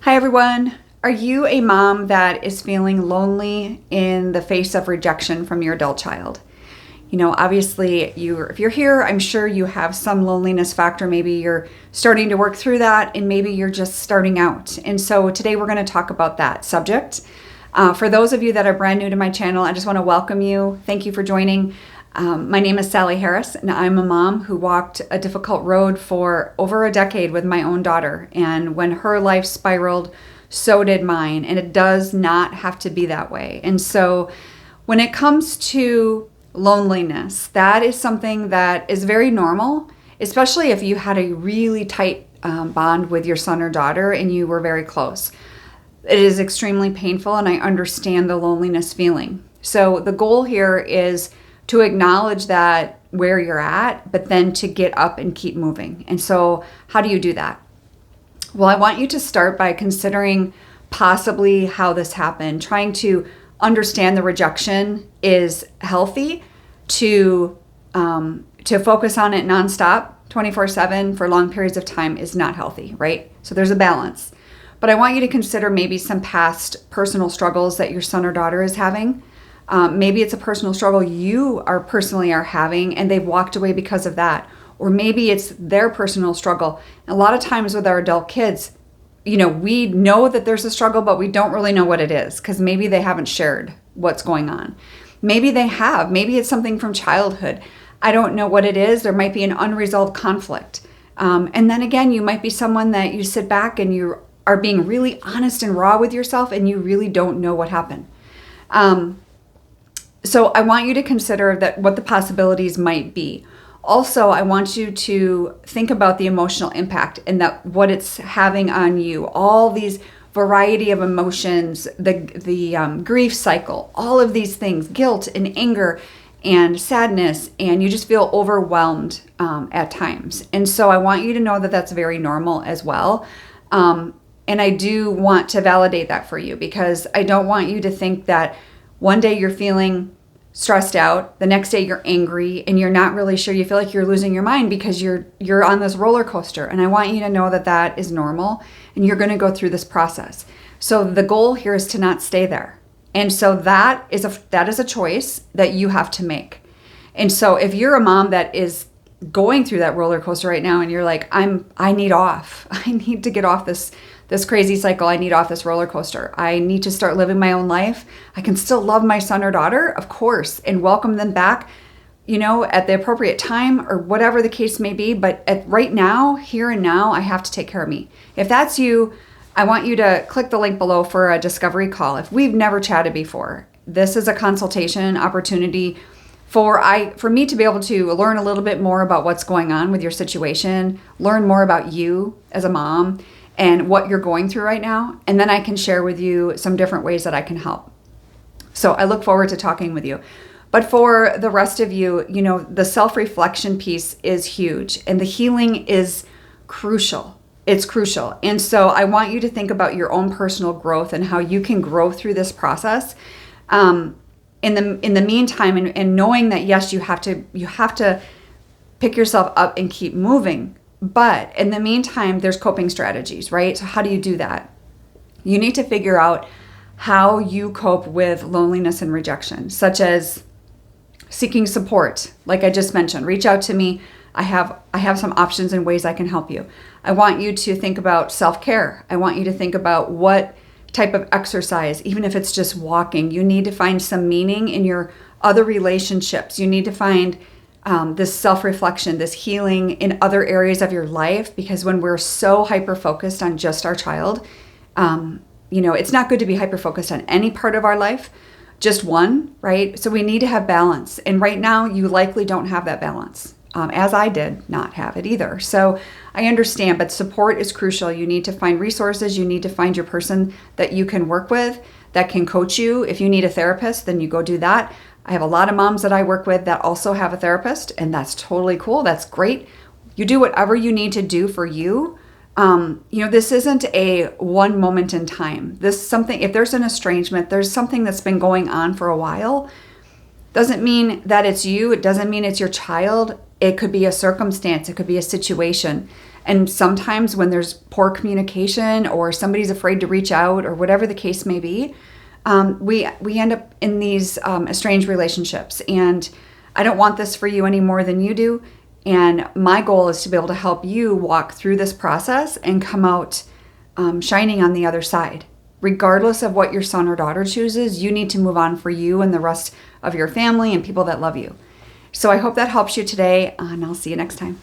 Hi everyone. Are you a mom that is feeling lonely in the face of rejection from your adult child? Obviously, if you're here, I'm sure you have some loneliness factor. Maybe you're starting to work through that, and maybe you're just starting out. And so today we're going to talk about that subject. For those of you that are brand new to my channel, I just want to welcome you. Thank you for joining. My name is Sally Harris, and I'm a mom who walked a difficult road for over a decade with my own daughter. And when her life spiraled, so did mine. And it does not have to be that way. And so when it comes to loneliness, that is something that is very normal, especially if you had a really tight bond with your son or daughter and you were very close. It is extremely painful, and I understand the loneliness feeling. So the goal here is to acknowledge that where you're at, but then to get up and keep moving. And so how do you do that? Well, I want you to start by considering possibly how this happened, trying to understand the rejection is healthy. To focus on it nonstop, 24/7 for long periods of time is not healthy, right? So there's a balance. But I want you to consider maybe some past personal struggles that your son or daughter is having. Maybe it's a personal struggle you are personally having, and they've walked away because of that. Or maybe it's their personal struggle. A lot of times with our adult kids, we know that there's a struggle, but we don't really know what it is because maybe they haven't shared what's going on. Maybe they have. Maybe it's something from childhood. I don't know what it is. There might be an unresolved conflict. And then again, you might be someone that you sit back and you are being really honest and raw with yourself and you really don't know what happened. So I want you to consider that what the possibilities might be. Also, I want you to think about the emotional impact and that what it's having on you. All these variety of emotions, the grief cycle, all of these things, guilt and anger and sadness, and you just feel overwhelmed at times. And so I want you to know that that's very normal as well. And I do want to validate that for you because I don't want you to think that one day you're feeling stressed out, the next day you're angry and you're not really sure, you feel like you're losing your mind because you're on this roller coaster. And I want you to know that that is normal and you're going to go through this process. So the goal here is to not stay there. And so that is a choice that you have to make. And so if you're a mom that is going through that roller coaster right now and you're like, I need off. I need to get off this crazy cycle. I need off this roller coaster. I need to start living my own life. I can still love my son or daughter, of course, and welcome them back, at the appropriate time or whatever the case may be. But right now, here and now, I have to take care of me. If that's you, I want you to click the link below for a discovery call. If we've never chatted before, this is a consultation opportunity for me to be able to learn a little bit more about what's going on with your situation, learn more about you as a mom, and what you're going through right now. And then I can share with you some different ways that I can help. So I look forward to talking with you. But for the rest of you, the self-reflection piece is huge and the healing is crucial. It's crucial. And so I want you to think about your own personal growth and how you can grow through this process. In the meantime, and knowing that, yes, you have to pick yourself up and keep moving. But in the meantime, there's coping strategies, right? So how do you do that? You need to figure out how you cope with loneliness and rejection, such as seeking support. Like I just mentioned, reach out to me. I have some options and ways I can help you. I want you to think about self-care. I want you to think about what type of exercise, even if it's just walking. You need to find some meaning in your other relationships. You need to find this self-reflection, this healing in other areas of your life, because when we're so hyper-focused on just our child, it's not good to be hyper-focused on any part of our life, just one, right? So we need to have balance. And right now, you likely don't have that balance, as I did not have it either. So I understand, but support is crucial. You need to find resources. You need to find your person that you can work with, that can coach you. If you need a therapist, then you go do that. I have a lot of moms that I work with that also have a therapist, and that's totally cool. That's great. You do whatever you need to do for you. This isn't a one moment in time. If there's an estrangement, there's something that's been going on for a while. Doesn't mean that it's you. It doesn't mean it's your child. It could be a circumstance. It could be a situation. And sometimes when there's poor communication or somebody's afraid to reach out or whatever the case may be, we end up in these estranged relationships. And I don't want this for you any more than you do. And my goal is to be able to help you walk through this process and come out shining on the other side. Regardless of what your son or daughter chooses, you need to move on for you and the rest of your family and people that love you. So I hope that helps you today, and I'll see you next time.